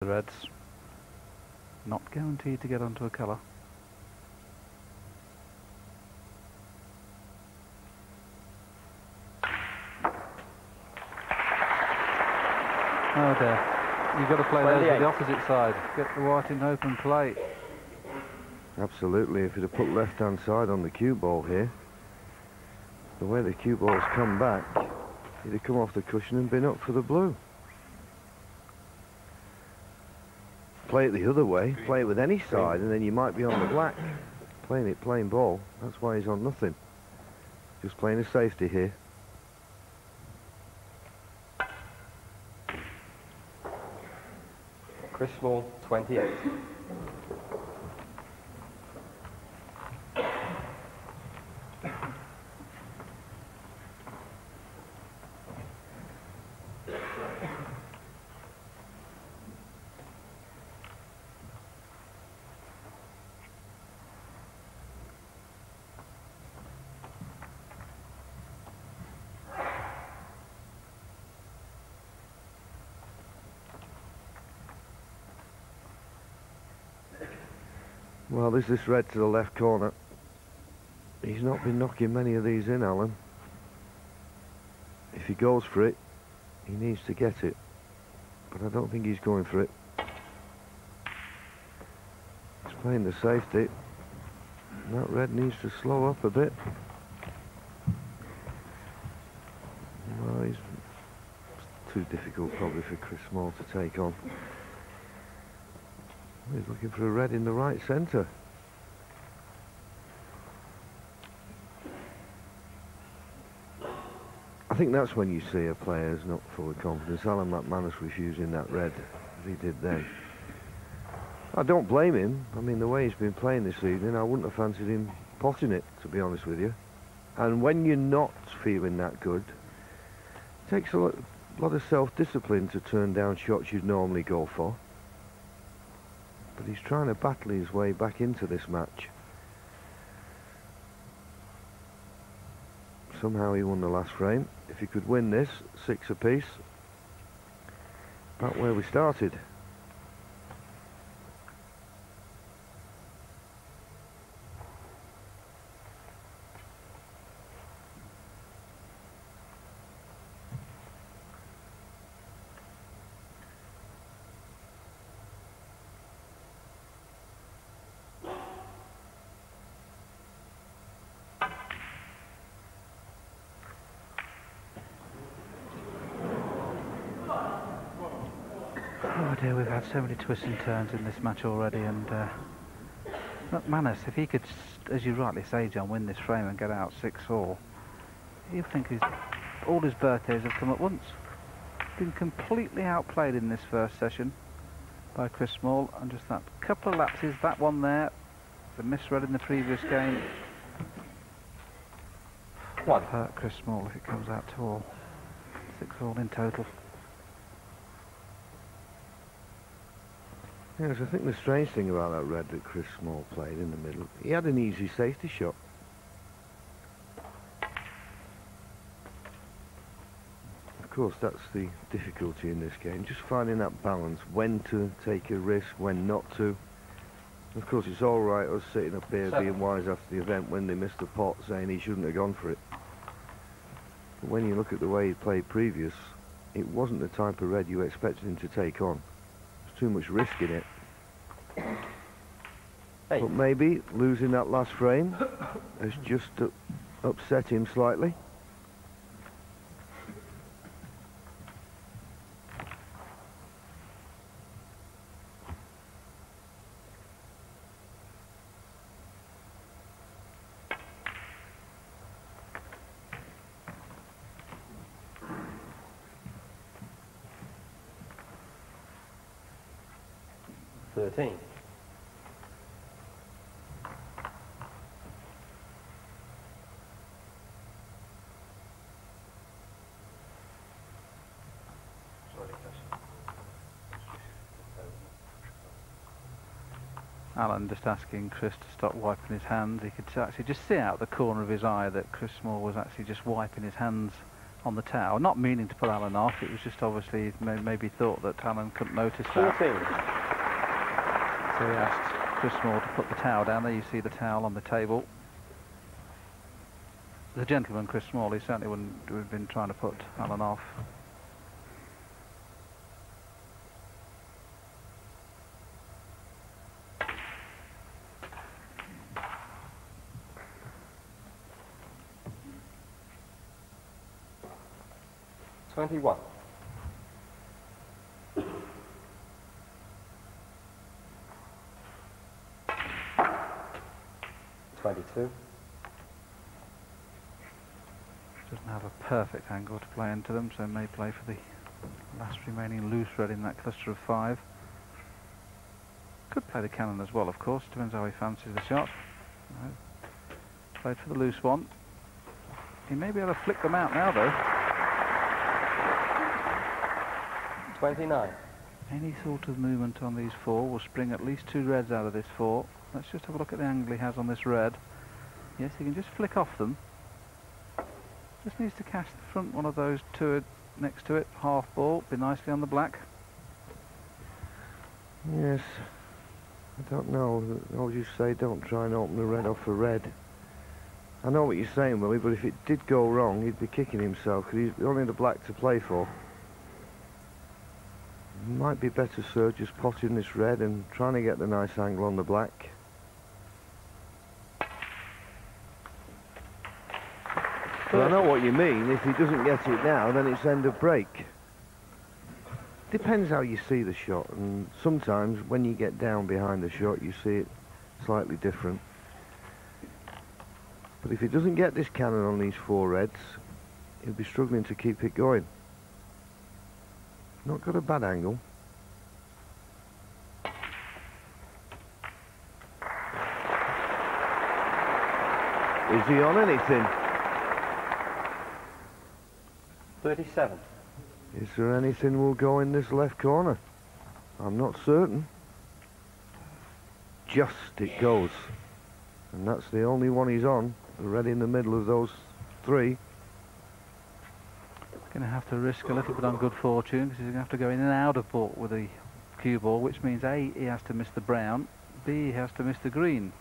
the reds. Not guaranteed to get onto a colour. Oh dear. You've got to play those at the opposite side. Get the white in open play. Absolutely. If he'd have put left-hand side on the cue ball here, the way the cue ball's come back, he'd have come off the cushion and been up for the blue. Play it the other way, play it with any side, and then you might be on the black. Playing it plain ball, that's why he's on nothing. Just playing a safety here. Chris Small, 28. Well, there's this red to the left corner. He's not been knocking many of these in, Alan. If he goes for it, he needs to get it. But I don't think he's going for it. He's playing the safety. And that red needs to slow up a bit. Well, it's too difficult probably for Chris Small to take on. He's looking for a red in the right centre. I think that's when you see a player's not full of confidence. Alan McManus refusing that red, as he did then. I don't blame him. I mean, the way he's been playing this evening, I wouldn't have fancied him potting it, to be honest with you. And when you're not feeling that good, it takes a lot of self-discipline to turn down shots you'd normally go for. But he's trying to battle his way back into this match. Somehow he won the last frame. If he could win this, 6 apiece, about where we started. Oh dear, we've had so many twists and turns in this match already, and McManus, if he could, as you rightly say, John, win this frame and get out 6-4, you'd think all his birthdays have come at once. Been completely outplayed in this first session by Chris Small, and just that couple of lapses, that one there, the misread in the previous game, One. hurt Chris Small if it comes out to all. 6-all in total. Yes, I think the strange thing about that red that Chris Small played in the middle, he had an easy safety shot. Of course, that's the difficulty in this game, just finding that balance, when to take a risk, when not to. Of course, it's all right us sitting up here being wise after the event when they missed the pot, saying he shouldn't have gone for it. But when you look at the way he played previous, it wasn't the type of red you expected him to take on. Too much risk in it. Hey. But maybe losing that last frame has just upset him slightly. Alan just asking Chris to stop wiping his hands. He could actually just see out the corner of his eye that Chris Small was actually just wiping his hands on the towel, not meaning to put Alan off. It was just obviously maybe thought that Alan couldn't notice that. 14. So he asked Chris Small to put the towel down. There you see the towel on the table. The gentleman, Chris Small, he certainly wouldn't have been trying to put Alan off. $21. 22. Doesn't have a perfect angle to play into them, so may play for the last remaining loose red in that cluster of 5. Could play the cannon as well, of course, depends how he fancies the shot. No. Played for the loose one. He may be able to flick them out now, though. 29. Any sort of movement on these 4 will spring at least 2 reds out of this 4. Let's just have a look at the angle he has on this red. Yes, he can just flick off them. Just needs to cast the front one of those 2 next to it, half ball, be nicely on the black. Yes, I don't know. As you say, don't try and open the red off a red. I know what you're saying, Willie, but if it did go wrong, he'd be kicking himself because he's only the black to play for. Might be better, sir, just potting this red and trying to get the nice angle on the black. But I know what you mean. If he doesn't get it now, then it's end of break. Depends how you see the shot, and sometimes when you get down behind the shot, you see it slightly different. But if he doesn't get this cannon on these 4 reds, he'll be struggling to keep it going. Not got a bad angle. Is he on anything? 37. Is there anything will go in this left corner? I'm not certain. Just it goes. And that's the only one he's on. The red in the middle of those 3. Going to have to risk a little bit on good fortune because he's going to have to go in and out of port with the cue ball, which means A, he has to miss the brown, B, he has to miss the green.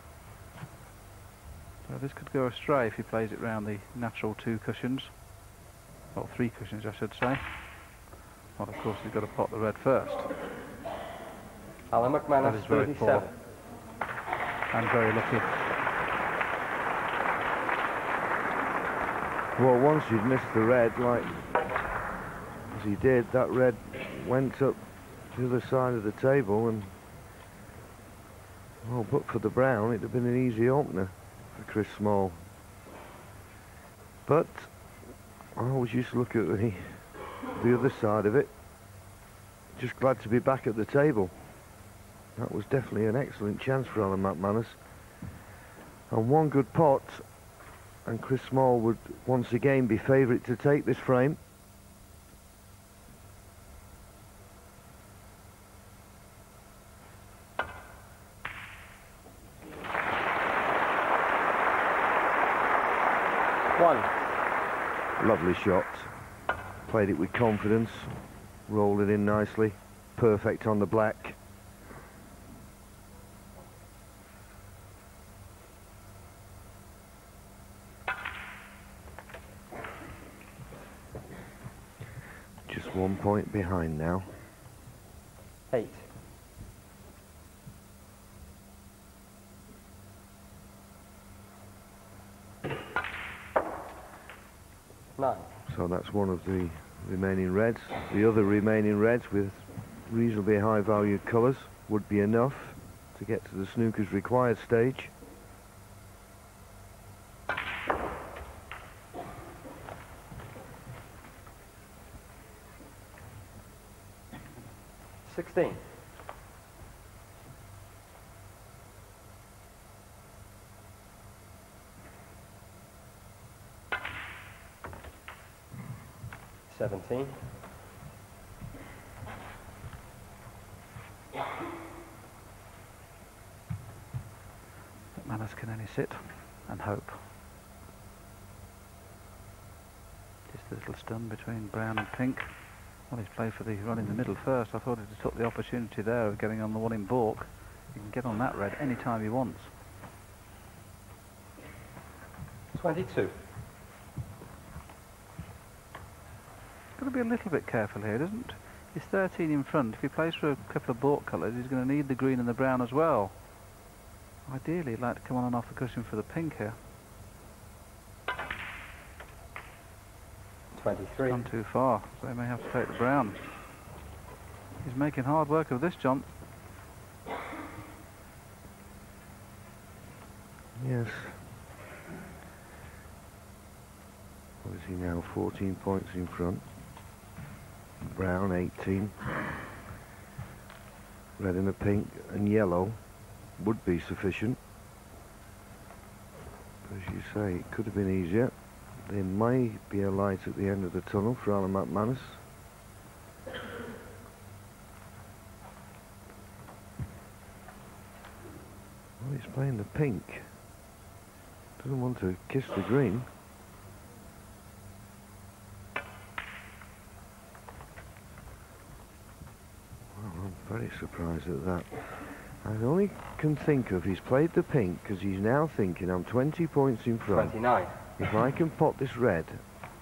So this could go astray if he plays it round the natural 2 cushions. Well, 3 cushions, I should say. Well, of course, he's got to pot the red first. Alan That McManus, is very 37. poor. And very lucky. Well, once you'd missed the red, like as he did, that red went up to the other side of the table, and well, but for the brown, it'd have been an easy opener for Chris Small. But I always used to look at the other side of it. Just glad to be back at the table. That was definitely an excellent chance for Alan McManus. And one good pot, and Chris Small would once again be favourite to take this frame. One. Lovely shot. Played it with confidence. Rolled it in nicely. Perfect on the black. Just 1 point behind now. 8. 9. So that's one of the remaining reds. The other remaining reds with reasonably high valued colours would be enough to get to the snooker's required stage. $16. 17. McManus can only sit and hope. Just The little stun between brown and pink. Well, he's played for the run in the middle first. I thought he took the opportunity there of getting on the one in baulk. He can get on that red any time he wants. 22. Got to be a little bit careful here, doesn't? He's 13 in front. If he plays for a couple of baulk colours, he's going to need the green and the brown as well. Ideally, he'd like to come on and off the cushion for the pink here. 23. Gone too far, so he may have to take the brown. He's making hard work of this, John. Yes. What is he now? 14 points in front. Brown 18. Red and a pink and yellow would be sufficient. As you say, it could have been easier. There may be a light at the end of the tunnel for Alan McManus. Well, he's playing the pink. Doesn't want to kiss the green. Well, I'm very surprised at that. I only can think of he's played the pink because he's now thinking I'm 20 points in front. 29. If I can pot this red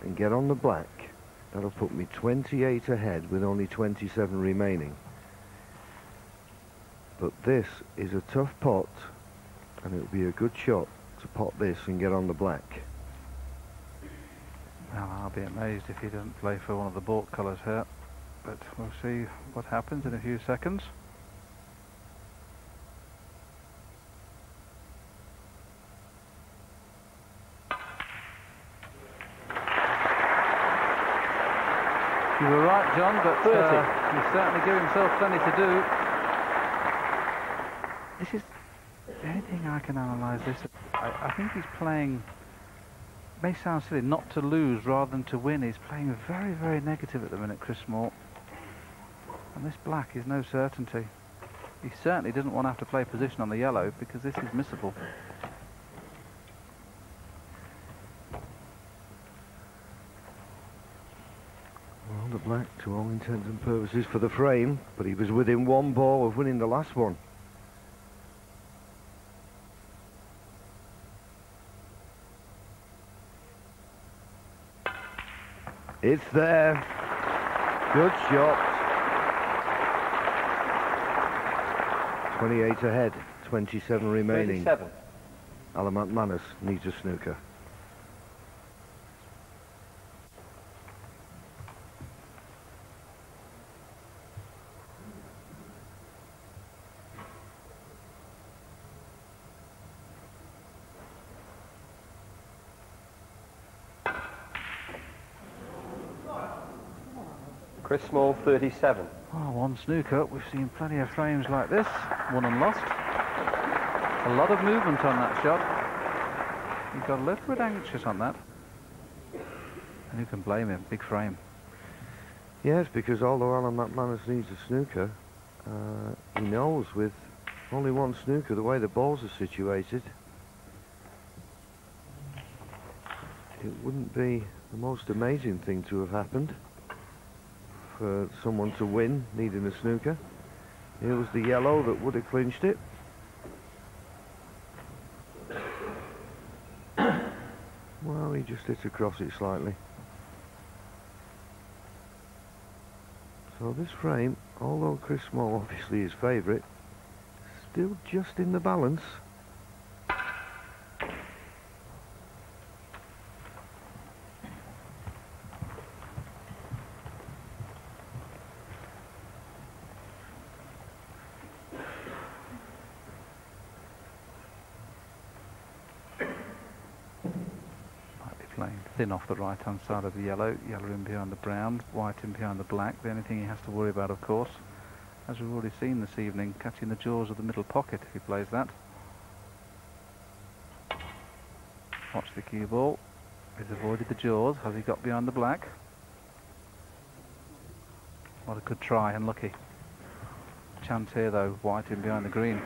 and get on the black, that'll put me 28 ahead with only 27 remaining. But this is a tough pot, and it'll be a good shot to pot this and get on the black. Well, I'll be amazed if he doesn't play for one of the baulk colours here. But we'll see what happens in a few seconds. You were right, John, but he's certainly given himself plenty to do. This is the only thing I can analyse this. I think he's playing, may sound silly, not to lose rather than to win. He's playing very, very negative at the minute, Chris Moore. And this black is no certainty. He certainly doesn't want to have to play position on the yellow because this is missable. Well, the black, to all intents and purposes, for the frame, but he was within one ball of winning the last one. It's there. Good shot. 28 ahead, 27 remaining. 37. Alan McManus needs a snooker. Chris Small, 37. Oh, one snooker. We've seen plenty of frames like this, won and lost. A lot of movement on that shot. He got a little bit anxious on that. And who can blame him? Big frame. Yes, because although Alan McManus needs a snooker, he knows with only one snooker the way the balls are situated, it wouldn't be the most amazing thing to have happened for someone to win needing a snooker. Here was the yellow that would have clinched it. Well, he just hit across it slightly. So this frame, although Chris Small obviously is favourite, still just in the balance. Playing thin off the right hand side of the yellow, yellow in behind the brown, white in behind the black. The only thing he has to worry about, of course, as we've already seen this evening, catching the jaws of the middle pocket if he plays that. Watch the cue ball. He's avoided the jaws. Has he got behind the black? What a good try, unlucky. Chance here though, white in behind the green.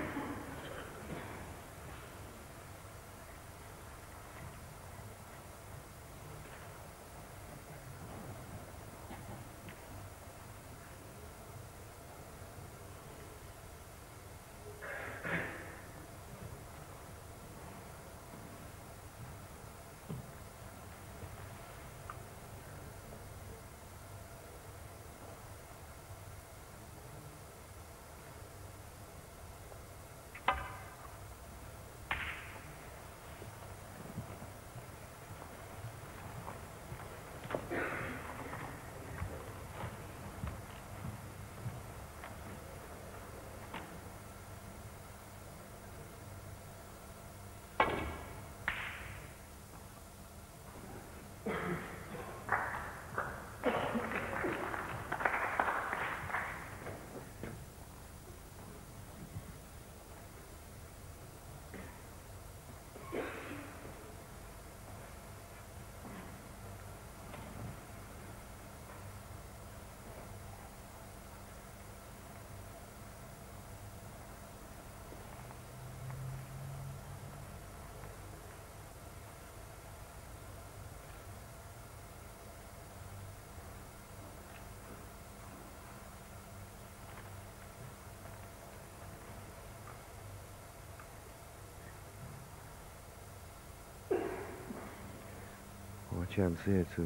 chance here for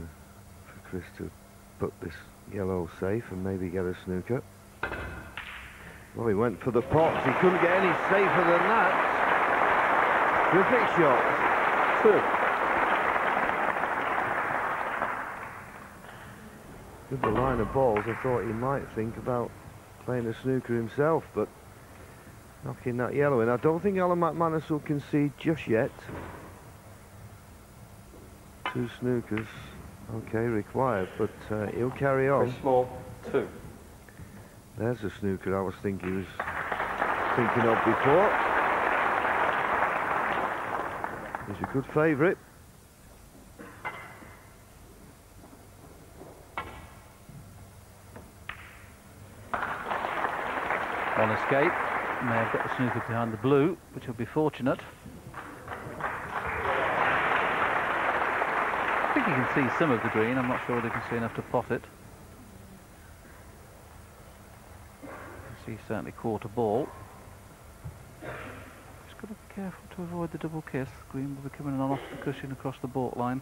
Chris to put this yellow safe and maybe get a snooker. Well, he went for the pots. He couldn't get any safer than that. Terrific shot. 2. With the line of balls, I thought he might think about playing a snooker himself, but knocking that yellow in. I don't think Alan McManus will concede just yet. 2 snookers, okay, required, but he'll carry on. Chris Small, 2. There's a snooker I was thinking of before. He's a good favourite. On escape, may have got the snooker behind the blue, which will be fortunate. I think you can see some of the green. I'm not sure whether you can see enough to pot it. You can see certainly quarter ball. Just got to be careful to avoid the double kiss. Green will be coming on off the cushion across the baulk line.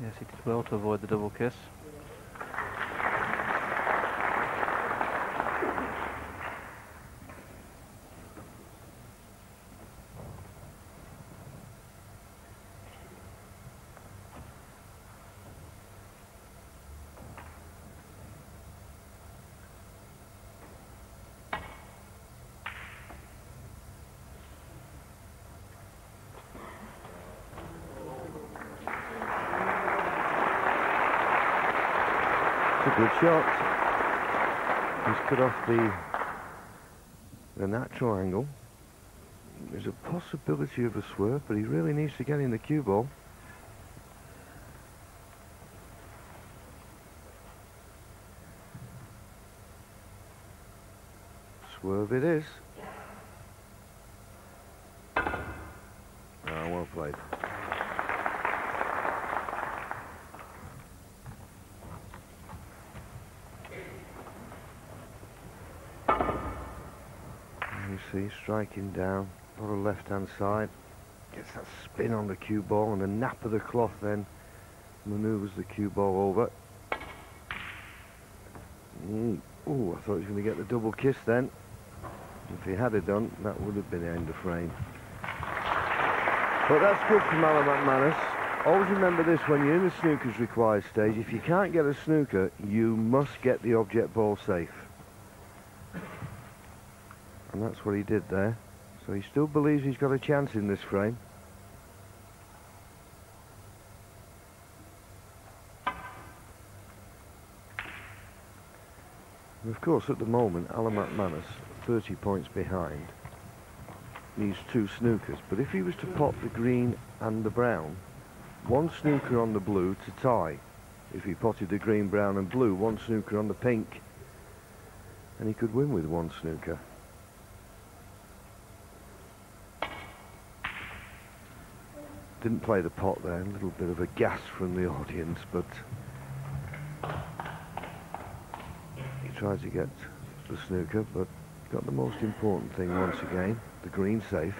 Yes, he did well to avoid the double kiss. It's a good shot. He's cut off the natural angle. There's a possibility of a swerve, but he really needs to get in the cue ball. Swerve it is. Ah, well played. See, striking down, a lot of left-hand side, gets that spin on the cue ball, and the nap of the cloth then manoeuvres the cue ball over. Oh, I thought he was going to get the double kiss then. If he had it done, that would have been the end of frame. But that's good from Alan McManus. Always remember this when you're in the snooker's required stage: if you can't get a snooker, you must get the object ball safe. And that's what he did there. So he still believes he's got a chance in this frame. And of course, at the moment, Alan McManus, 30 points behind, needs 2 snookers. But if he was to pot the green and the brown, 1 snooker on the blue to tie. If he potted the green, brown and blue, 1 snooker on the pink, and he could win with 1 snooker. Didn't play the pot there, a little bit of a gasp from the audience, but he tried to get the snooker, but got the most important thing once again, the green safe.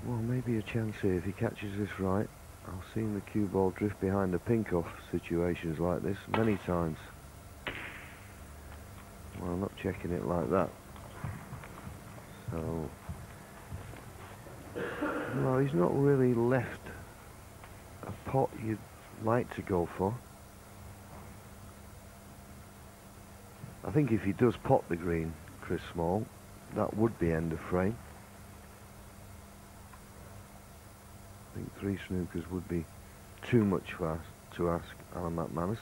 Well, maybe a chance here if he catches this right. I've seen the cue ball drift behind the pink off situations like this many times. Well, I'm not checking it like that. So, well, he's not really left a pot you'd like to go for. I think if he does pot the green, Chris Small, that would be end of frame. I think 3 snookers would be too much to ask Alan McManus.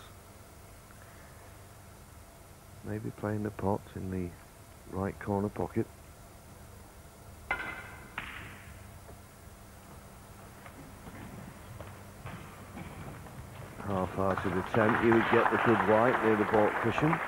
Maybe playing the pot in the right corner pocket. half-hearted attempt. He would get the good white near the baulk cushion.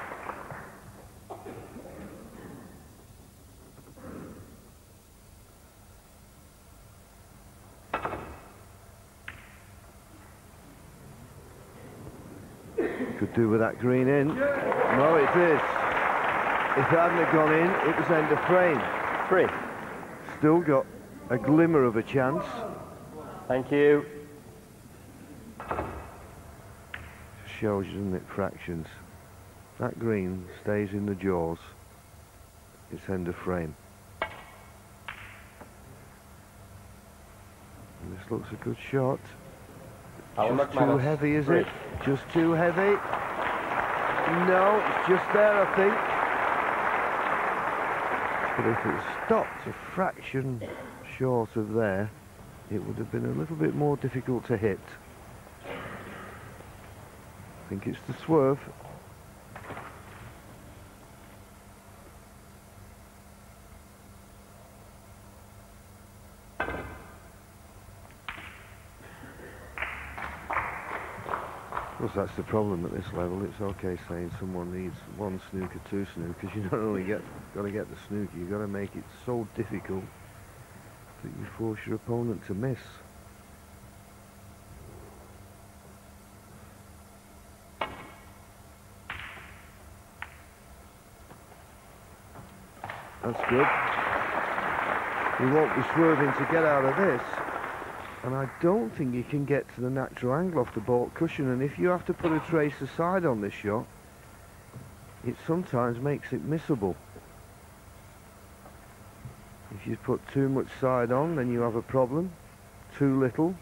Could do with that green in. No, it is. If it hadn't have gone in, it was end of frame. 3. Still got a glimmer of a chance. Thank you. Shows you, doesn't it, fractions. That green stays in the jaws. It's end of frame. And this looks a good shot. Just too heavy, is it? Just too heavy? No, it's just there, I think. But if it stopped a fraction short of there, it would have been a little bit more difficult to hit. I think it's the swerve. Of course, that's the problem at this level. It's okay saying someone needs 1 snooker, 2 snookers. You not only got to get the snooker, you've got to make it so difficult that you force your opponent to miss. That's good. He won't be swerving to get out of this. And I don't think you can get to the natural angle off the baulk cushion, and if you have to put a trace aside on this shot, it sometimes makes it missable. If you put too much side on, then you have a problem. Too little.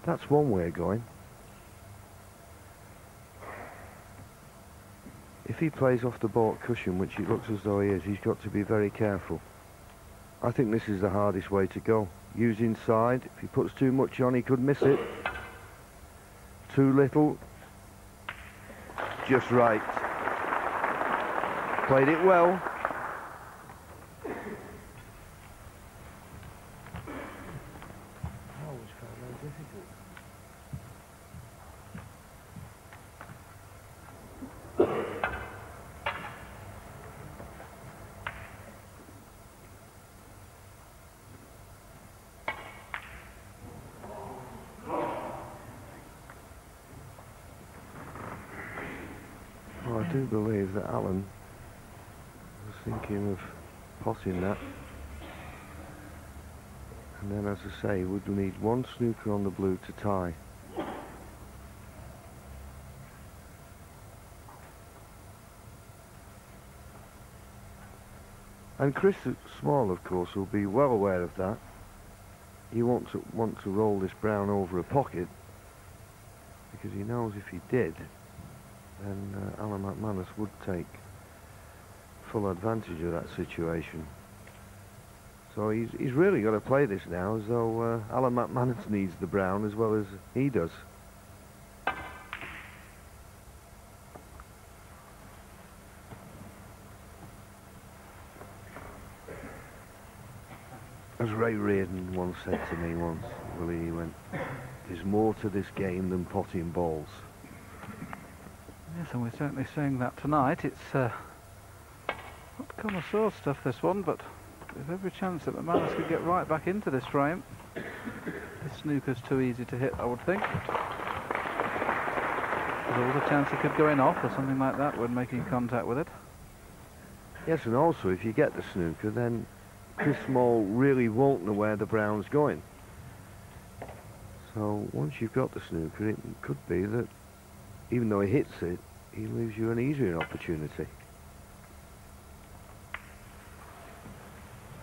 That's one way of going. If he plays off the baulk cushion, which it looks as though he is, he's got to be very careful. I think this is the hardest way to go. Use inside. If he puts too much on, he could miss it. Too little. Just right. Played it well. I do believe that Alan was thinking of potting that. And then, as I say, we would need 1 snooker on the blue to tie. And Chris Small, of course, will be well aware of that. He won't want to roll this brown over a pocket, because he knows if he did, then Alan McManus would take full advantage of that situation. So he's really got to play this now as though Alan McManus needs the brown as well as he does. As Ray Reardon once said to me once, Willie, he went, "There's more to this game than potting balls." Yes, and we're certainly seeing that tonight. It's not connoisseur stuff, this one, but there's every chance that McManus could get right back into this frame. This snooker's too easy to hit, I would think. There's always a chance it could go in off or something like that when making contact with it. Yes, and also if you get the snooker, then Chris Small really won't know where the brown's going. So once you've got the snooker, it could be that even though he hits it, he leaves you an easier opportunity.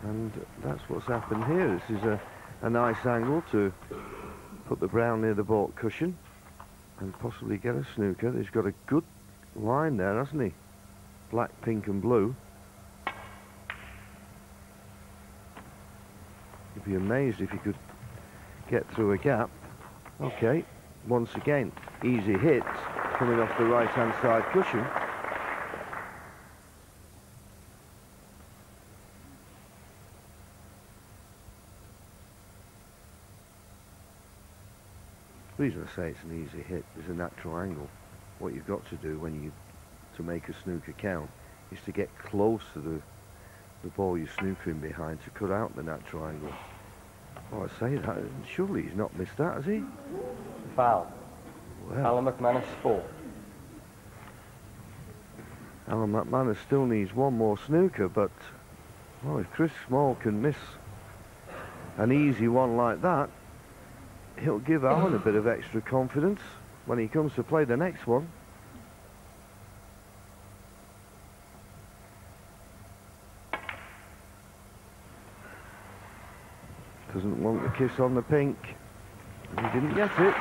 And that's what's happened here. This is a nice angle to put the brown near the baulk cushion and possibly get a snooker. He's got a good line there, hasn't he? Black, pink and blue. You'd be amazed if he could get through a gap. Okay, once again, easy hit coming off the right-hand side cushion. The reason I say it's an easy hit is a natural angle. What you've got to do to make a snooker count is to get close to the ball you're snookering behind to cut out the natural angle. Oh, I say that, surely he's not missed that, has he? Foul. Well, Alan McManus 4. Alan McManus still needs one more snooker, but well, if Chris Small can miss an easy one like that, he'll give Alan a bit of extra confidence when he comes to play the next one. Doesn't want the kiss on the pink. He didn't get it.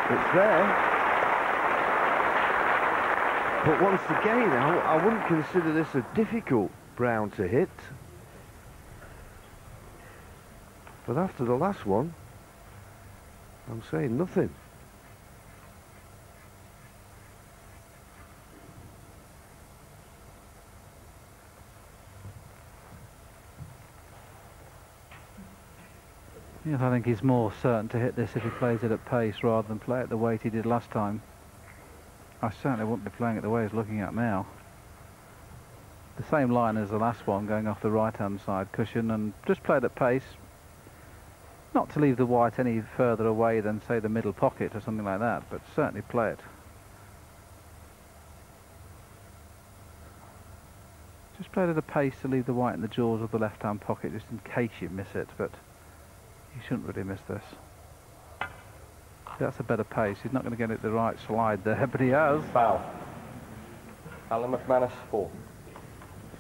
It's there. But once again, I wouldn't consider this a difficult brown to hit. But after the last one, I'm saying nothing. Yes, I think he's more certain to hit this if he plays it at pace rather than play it the weight he did last time. I certainly wouldn't be playing it the way he's looking at now. The same line as the last one, going off the right-hand side cushion, and just play it at pace. Not to leave the white any further away than, say, the middle pocket or something like that, but certainly play it. Just play it at a pace to leave the white in the jaws of the left-hand pocket, just in case you miss it, but you shouldn't really miss this. That's a better pace. He's not going to get it the right slide there, but he has. Foul. Alan McManus 4.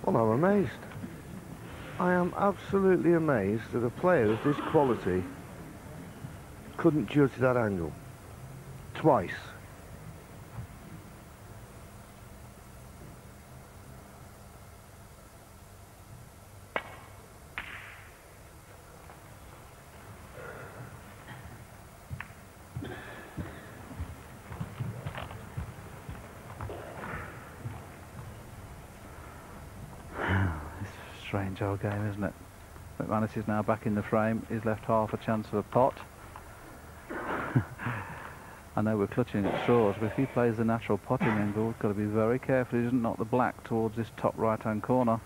Well, I'm amazed. I am absolutely amazed that a player of this quality couldn't judge that angle. Twice. Strange old game, isn't it? McManus is now back in the frame. He's left half a chance of a pot. I know we're clutching at straws, but if he plays the natural potting angle, we've got to be very careful he doesn't knock the black towards this top right-hand corner.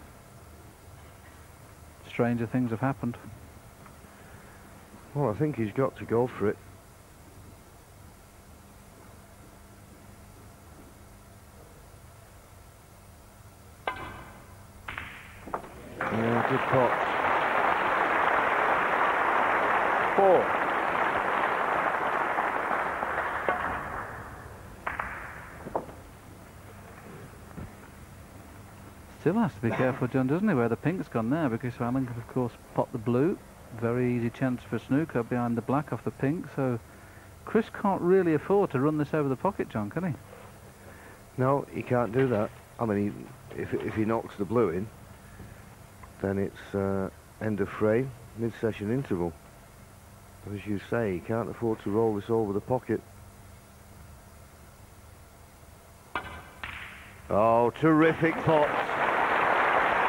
Stranger things have happened. Well, I think he's got to go for it. Yeah, good pot. 4. Still has to be careful, John, doesn't he, where the pink's gone there, because Alan could, of course, pot the blue. Very easy chance for snooker behind the black off the pink, so Chris can't really afford to run this over the pocket, John, can he? No, he can't do that. I mean, if he knocks the blue in, then it's end of frame, mid-session interval. As you say, he can't afford to roll this over the pocket. Oh, terrific pot.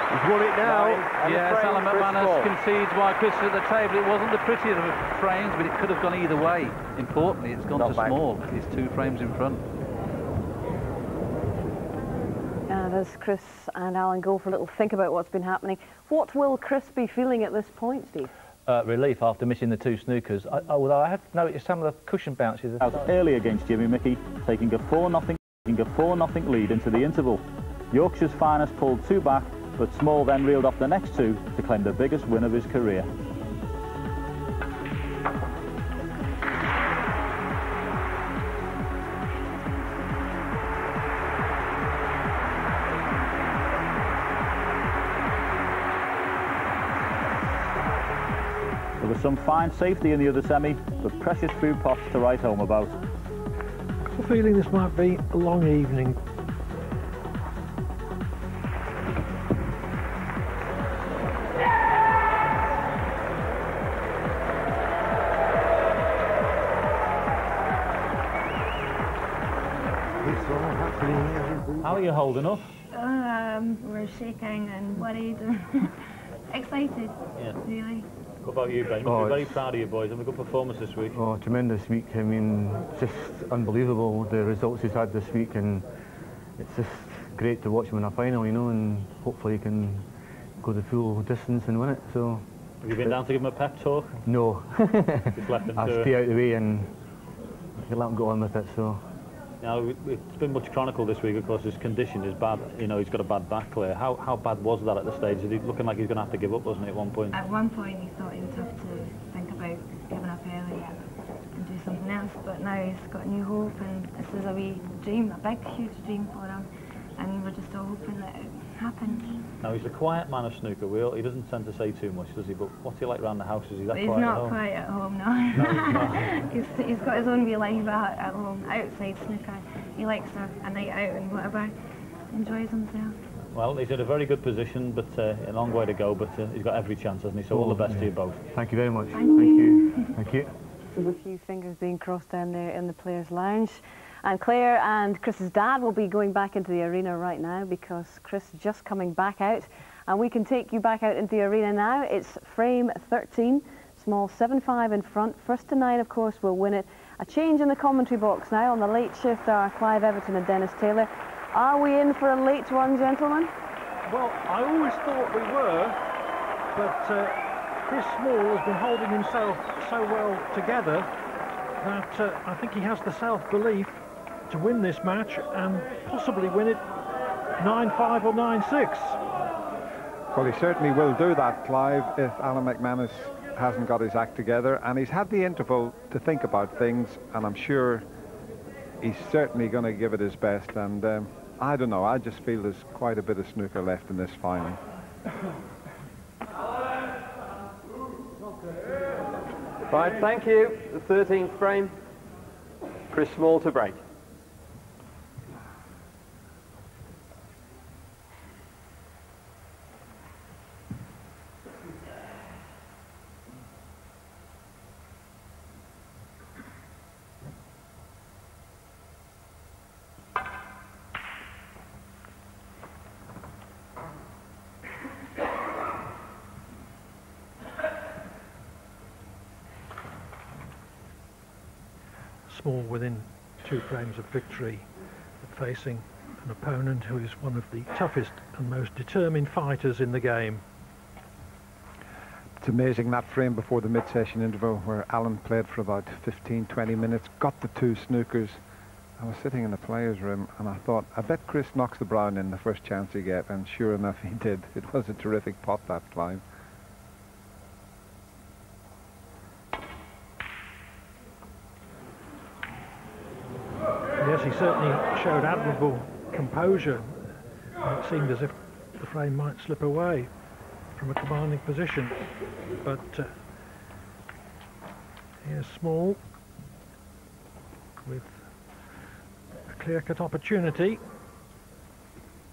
He's won it now. Yes, Alan McManus concedes while Chris is at the table. It wasn't the prettiest of frames, but it could have gone either way. Importantly, it's gone to small. He's 2 frames in front. And as Chris and Alan go for a little think about what's been happening, what will Chris be feeling at this point, Steve? Relief after missing the 2 snookers. Although I have noticed some of the cushion bounces. Out early against Jimmy Mickey, taking a 4-0 lead into the interval. Yorkshire's finest pulled 2 back, but Small then reeled off the next 2 to claim the biggest win of his career. There was some fine safety in the other semi, but precious few pots to write home about. I'm feeling this might be a long evening. so happily. How are you holding up? We're shaking and worried and excited, Yeah. really. What about you, Ben? We're very proud of you boys. Have a good performance this week. Oh, tremendous week. I mean, just unbelievable, the results he's had this week, and it's just great to watch him in a final, you know, and hopefully he can go the full distance and win it. So. Have you been down to give him a pep talk? No. Just left him I'll to stay out of the way and let him go on with it. So. Now, it's been much chronicled this week, of course. His condition is bad. You know, he's got a bad back, Claire. How bad was that at the stage? Is he looking like he's going to have to give up, wasn't he, at one point? At one point he thought he would have to think about giving up early and do something else, but now he's got new hope, and this is a wee dream, a big, huge dream for him, and we're just all hoping that it happens. Now, he's a quiet man of snooker. He doesn't tend to say too much, does he? But what's he like around the house? Is he that But he's quiet at not home? quiet at home, no. No, he's not. he's got his own wee life at home, outside snooker. He likes a night out and whatever, enjoys himself. Well, he's in a very good position, but a long way to go, but he's got every chance, hasn't he? So all the best to you both. Thank you very much. Thank you. Thank you. There's a few fingers being crossed down there in the players' lounge. And Claire and Chris's dad will be going back into the arena right now because Chris just coming back out. And we can take you back out into the arena now. It's frame 13, small 7-5 in front. First to 9, of course, will win it. A change in the commentary box now. On the late shift are Clive Everton and Dennis Taylor. Are we in for a late one, gentlemen? Well, I always thought we were, but Chris Small has been holding himself so well together that I think he has the self-belief to win this match and possibly win it 9-5 or 9-6. Well, he certainly will do that, Clive, if Alan McManus hasn't got his act together, and he's had the interval to think about things, and I'm sure he's certainly going to give it his best. And I don't know, I just feel there's quite a bit of snooker left in this final. Right, thank you. The 13th frame. Chris Small to break. Small within 2 frames of victory, but facing an opponent who is one of the toughest and most determined fighters in the game. It's amazing that frame before the mid-session interval where Alan played for about 15-20 minutes, got the 2 snookers. I was sitting in the players' room and I thought, I bet Chris knocks the brown in the first chance he gets, and sure enough he did. It was a terrific pot, that Clive. Yes, he certainly showed admirable composure. It seemed as if the frame might slip away from a commanding position. But here's Small with a clear-cut opportunity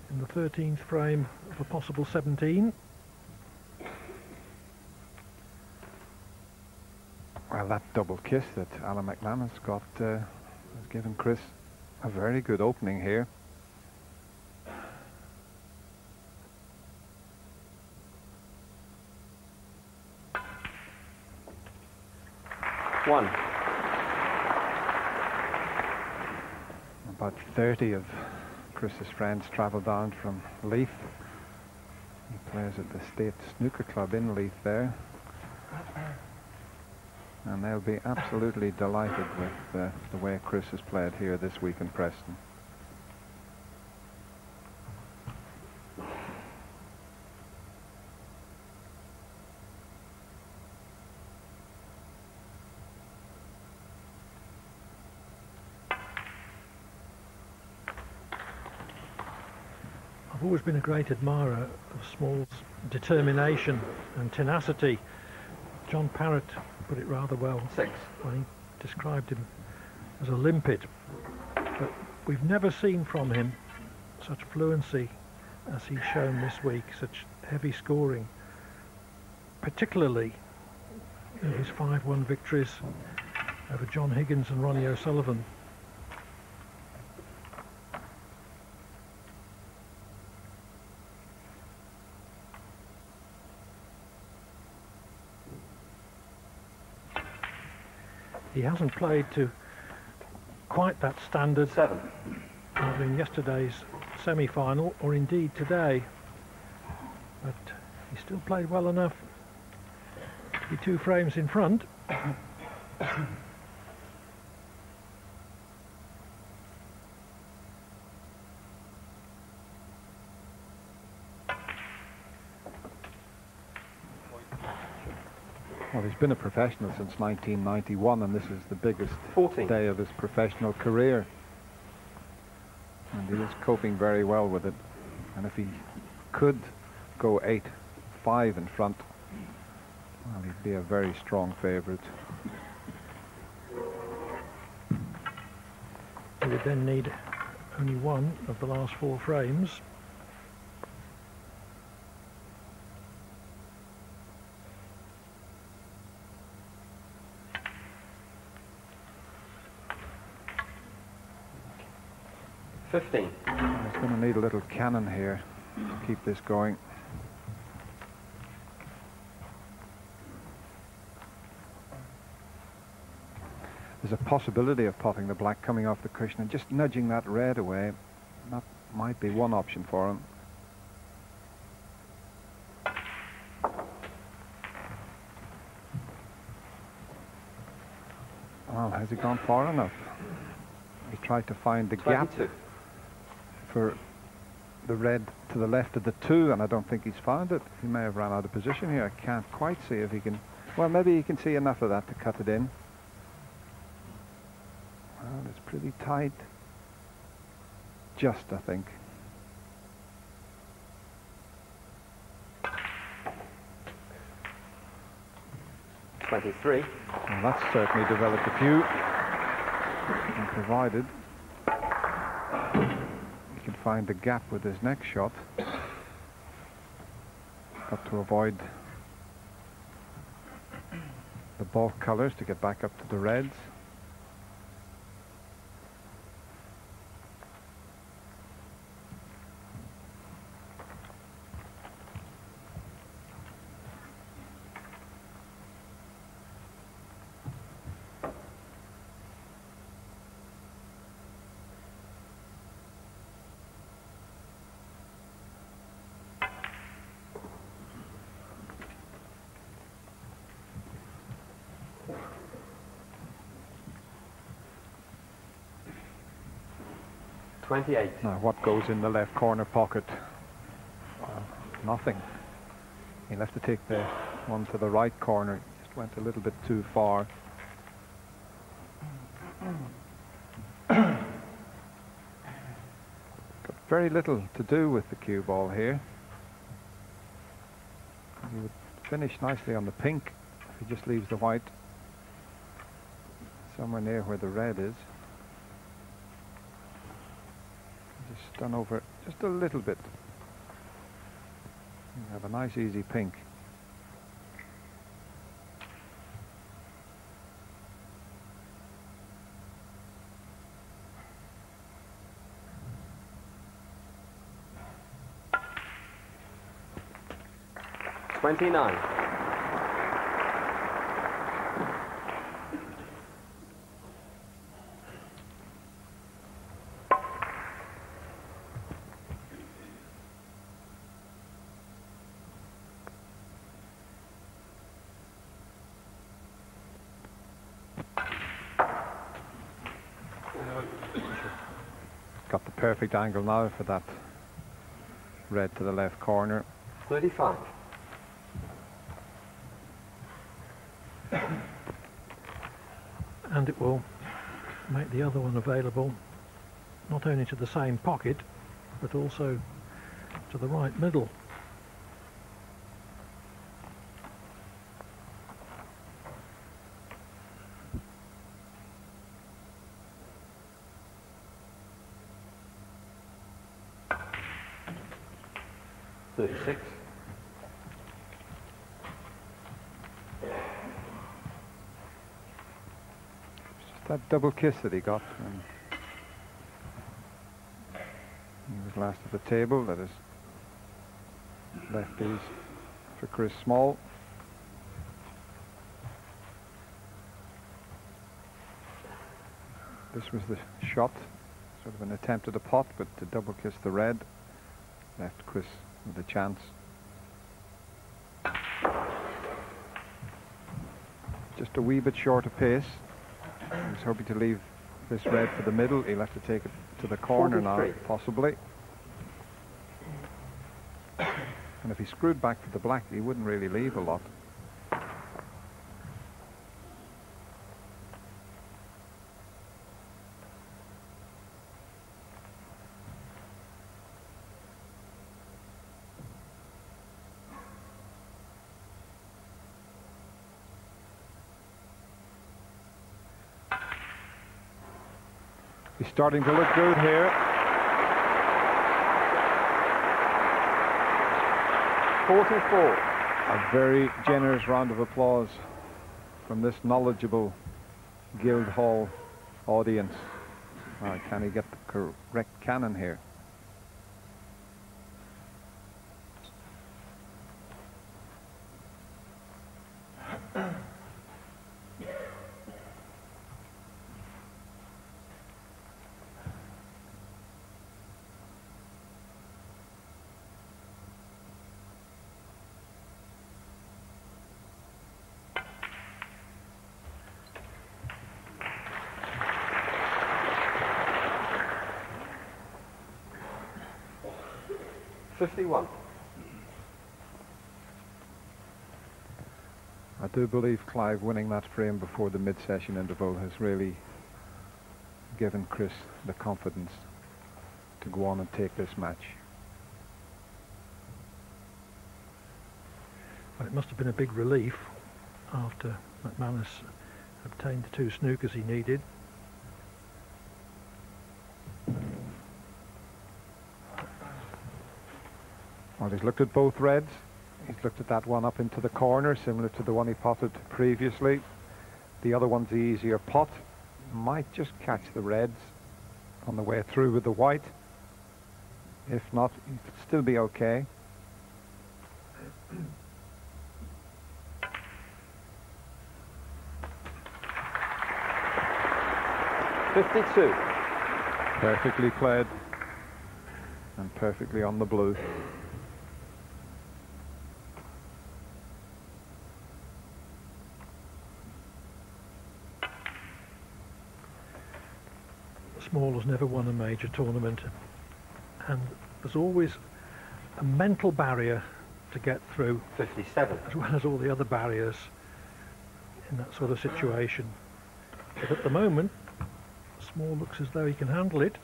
in the 13th frame of a possible 17. Well, that double kiss that Alan McManus got has given Chris a very good opening here. One. About 30 of Chris's friends travel down from Leith. He plays at the State Snooker Club in Leith there. And they'll be absolutely delighted with the way Chris has played here this week in Preston. I've always been a great admirer of Small's determination and tenacity. John Parrott put it rather well 6. when he described him as a limpet. But we've never seen from him such fluency as he's shown this week, such heavy scoring, particularly in his 5-1 victories over John Higgins and Ronnie O'Sullivan. he hasn't played to quite that standard. 7. Either in yesterday's semi-final or indeed today. But he still played well enough to be 2 frames in front. Well, he's been a professional since 1991, and this is the biggest 14. day of his professional career. And he is coping very well with it. And if he could go 8-5 in front, well, he'd be a very strong favourite. He would then need only one of the last 4 frames. He's going to need a little cannon here to keep this going. There's a possibility of potting the black coming off the cushion and just nudging that red away. That might be one option for him. Well, has he gone far enough? He tried to find the 22. gap for the red to the left of the 2, and I don't think he's found it. He may have run out of position here. I can't quite see if he can... Well, maybe he can see enough of that to cut it in. Well, it's pretty tight. Just, I think. .23. Well, that's certainly developed a few. And provided he can find the gap with his next shot. Got to avoid the bulk colours to get back up to the reds. .28. Now, what goes in the left corner pocket? Nothing. He'll have to take the one to the right corner. Just went a little bit too far. Got very little to do with the cue ball here. He would finish nicely on the pink if he just leaves the white somewhere near where the red is. Just done over just a little bit. You have a nice easy pink. .29. Got the perfect angle now for that red to the left corner. 35. And it will make the other one available not only to the same pocket but also to the right middle. .36. That double kiss that he got when he was last at the table, that is lefties for Chris Small. This was the shot, sort of an attempt at a pot, but to double kiss the red left Chris with a chance. Just a wee bit short of pace. He was hoping to leave this red for the middle. He'll have to take it to the corner 43. now, possibly. And if he screwed back for the black, he wouldn't really leave a lot. He's starting to look good here. 44. A very generous round of applause from this knowledgeable Guildhall audience. Can he get the correct cannon here? I do believe Clive winning that frame before the mid-session interval has really given Chris the confidence to go on and take this match. Well, it must have been a big relief after McManus obtained the 2 snookers he needed. Well, he's looked at both reds. He's looked at that one up into the corner, similar to the one he potted previously. The other one's the easier pot. Might just catch the reds on the way through with the white. If not, he could still be okay. Perfectly played and perfectly on the blue. Small has never won a major tournament, and there's always a mental barrier to get through, 57. as well as all the other barriers in that sort of situation. But at the moment, Small looks as though he can handle it.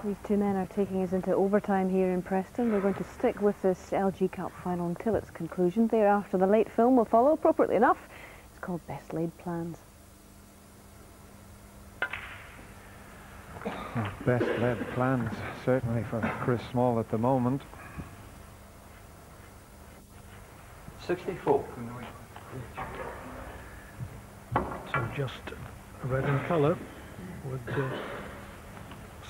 These two men are taking us into overtime here in Preston. We're going to stick with this LG Cup final until its conclusion. Thereafter, the late film will follow, appropriately enough. It's called Best Laid Plans. Well, best laid plans, certainly for Chris Small at the moment. 64. So just a red in colour would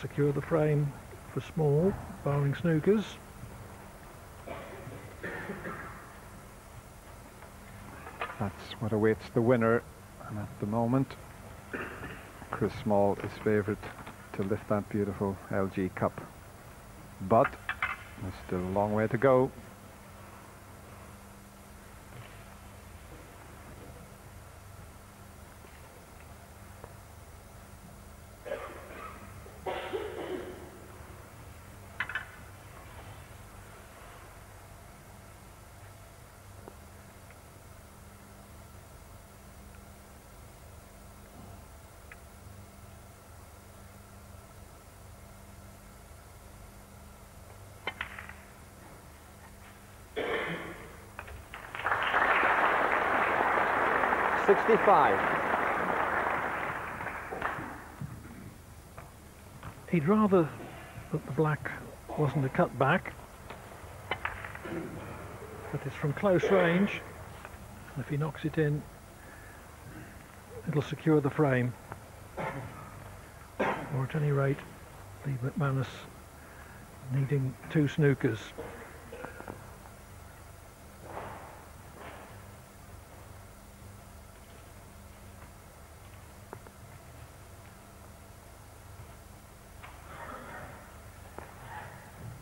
secure the frame for Small, barring snookers. That's what awaits the winner, and at the moment Chris Small is favoured to lift that beautiful LG Cup, but there's still a long way to go. He'd rather that the black wasn't a cut back, but it's from close range, and if he knocks it in, it'll secure the frame. Or at any rate, the McManus needing 2 snookers.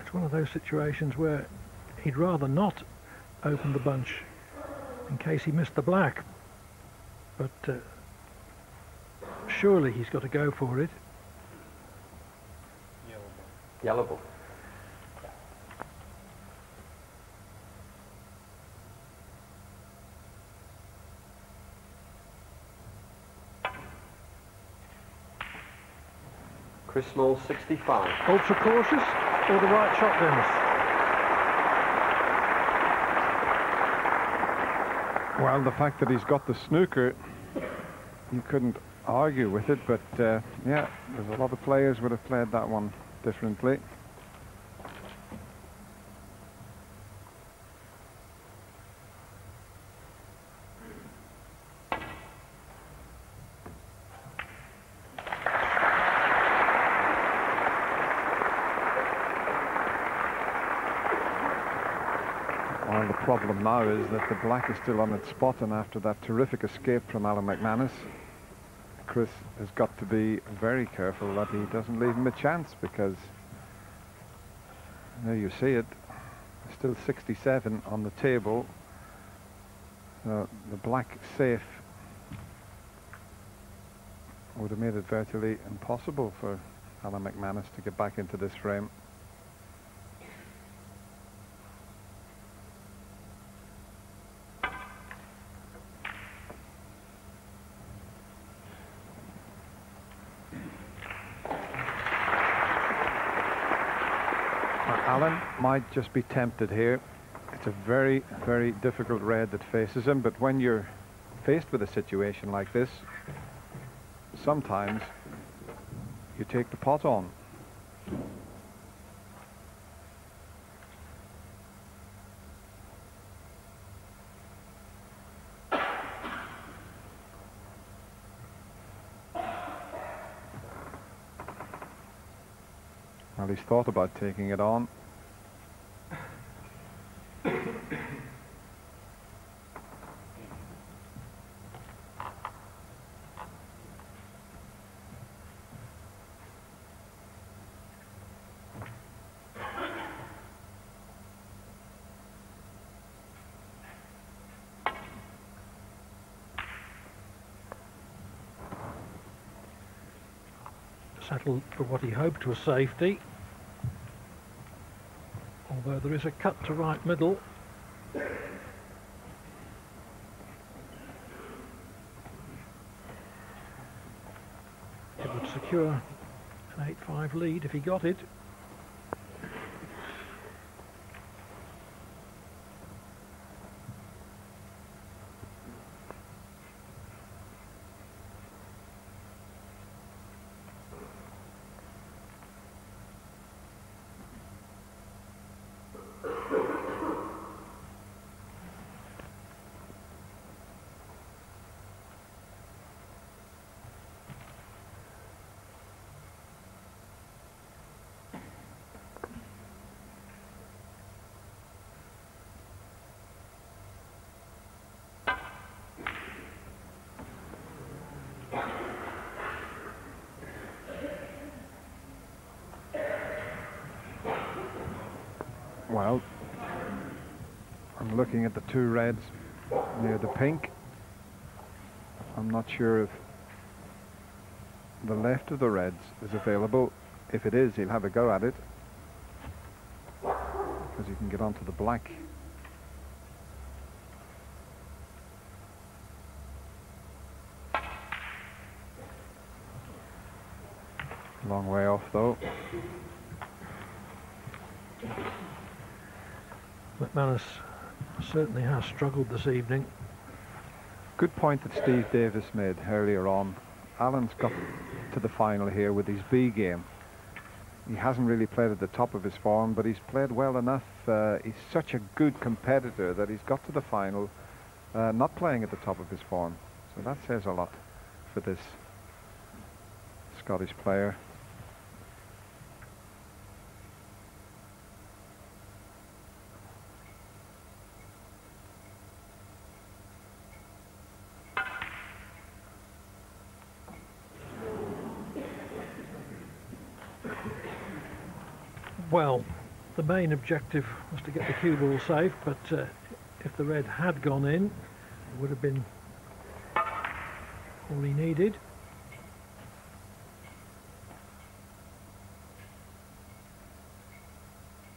It's one of those situations where he'd rather not open the bunch in case he missed the black, but surely he's got to go for it. Yellow ball. Chris Small, 65. Ultra cautious, or the right shot, Dennis? Well, the fact that he's got the snooker, you couldn't argue with it, but yeah, there's a lot of players would have played that one differently. Well, the problem now is that the black is still on its spot, and after that terrific escape from Alan McManus, Chris has got to be very careful that he doesn't leave him a chance, because there you see it, still 67 on the table. The black safe would have made it virtually impossible for Alan McManus to get back into this frame. Alan might just be tempted here. It's a very, very difficult red that faces him, but when you're faced with a situation like this, sometimes you take the pot on. Well, he's thought about taking it on. Settled for what he hoped was safety, although there is a cut to right middle. It would secure an 8-5 lead if he got it. Well, I'm looking at the 2 reds near the pink. I'm not sure if the left of the reds is available. If it is, he'll have a go at it, because he can get onto the black. Long way off though. McManus certainly has struggled this evening. Good point that Steve Davis made earlier on. Alan's got to the final here with his B game. He hasn't really played at the top of his form, but he's played well enough. He's such a good competitor that he's got to the final not playing at the top of his form. So that says a lot. for this Scottish player. Well, the main objective was to get the cue ball safe, but if the red had gone in, it would have been all he needed.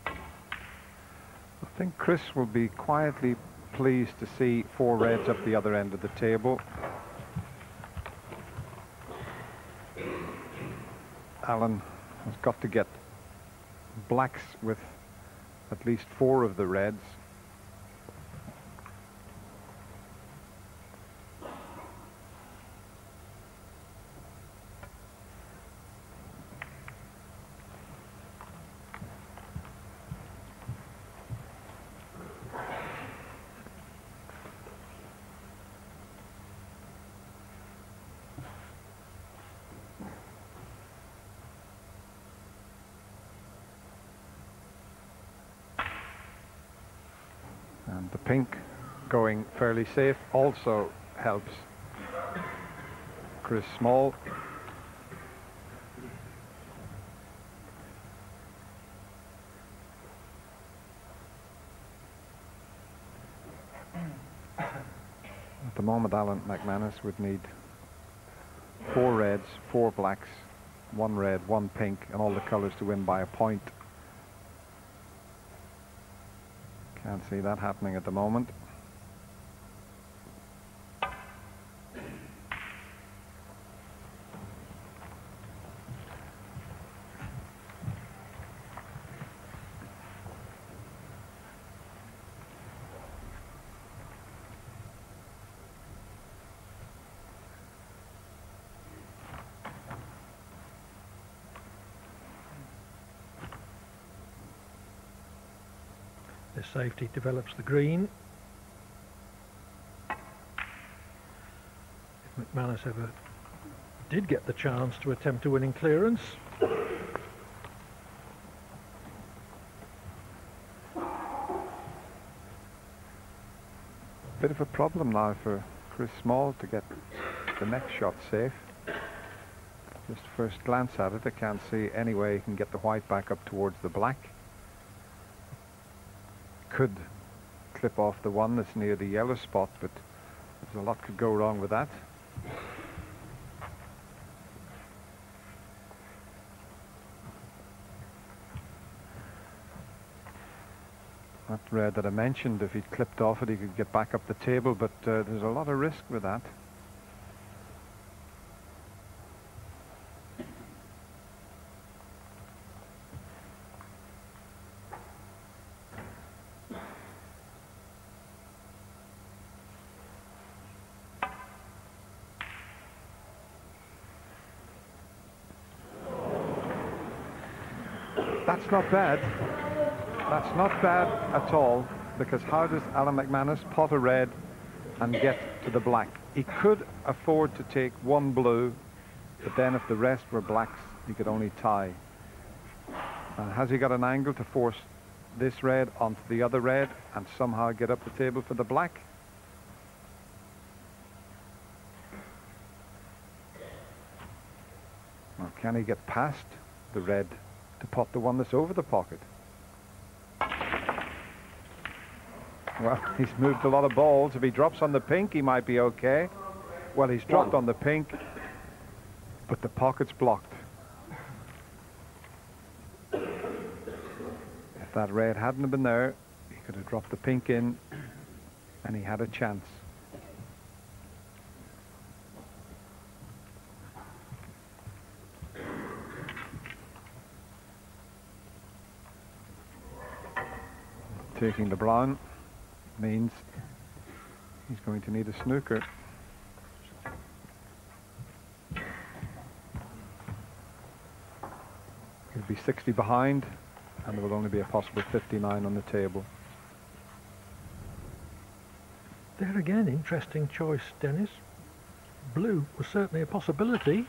I think Chris will be quietly pleased to see 4 reds up the other end of the table. Alan has got to get blacks with at least 4 of the reds. And the pink going fairly safe also helps Chris Small. At the moment, Alan McManus would need 4 reds, 4 blacks, 1 red, 1 pink, and all the colours to win by a point. Can't see that happening at the moment. The safety develops the green. If McManus ever did get the chance to attempt a winning clearance, Bit of a problem now for Chris Small to get the next shot safe. Just first glance at it, I can't see any way he can get the white back up towards the black. Could clip off the one that's near the yellow spot, but there's a lot could go wrong with that. That red that I mentioned, if he clipped off it, he could get back up the table, but there's a lot of risk with that. That's not bad. That's not bad at all, because how does Alan McManus pot a red and get to the black? He could afford to take 1 blue, but then if the rest were blacks, he could only tie. Has he got an angle to force this red onto the other red and somehow get up the table for the black? Or can he get past the red to pot the one that's over the pocket? Well, he's moved a lot of balls. If he drops on the pink, he might be okay. Well, he's dropped on the pink, but the pocket's blocked. If that red hadn't been there, he could have dropped the pink in, and he had a chance. Taking the brown means he's going to need a snooker. He'll be 60 behind, and there will only be a possible 59 on the table. there again, interesting choice, Dennis. blue was certainly a possibility.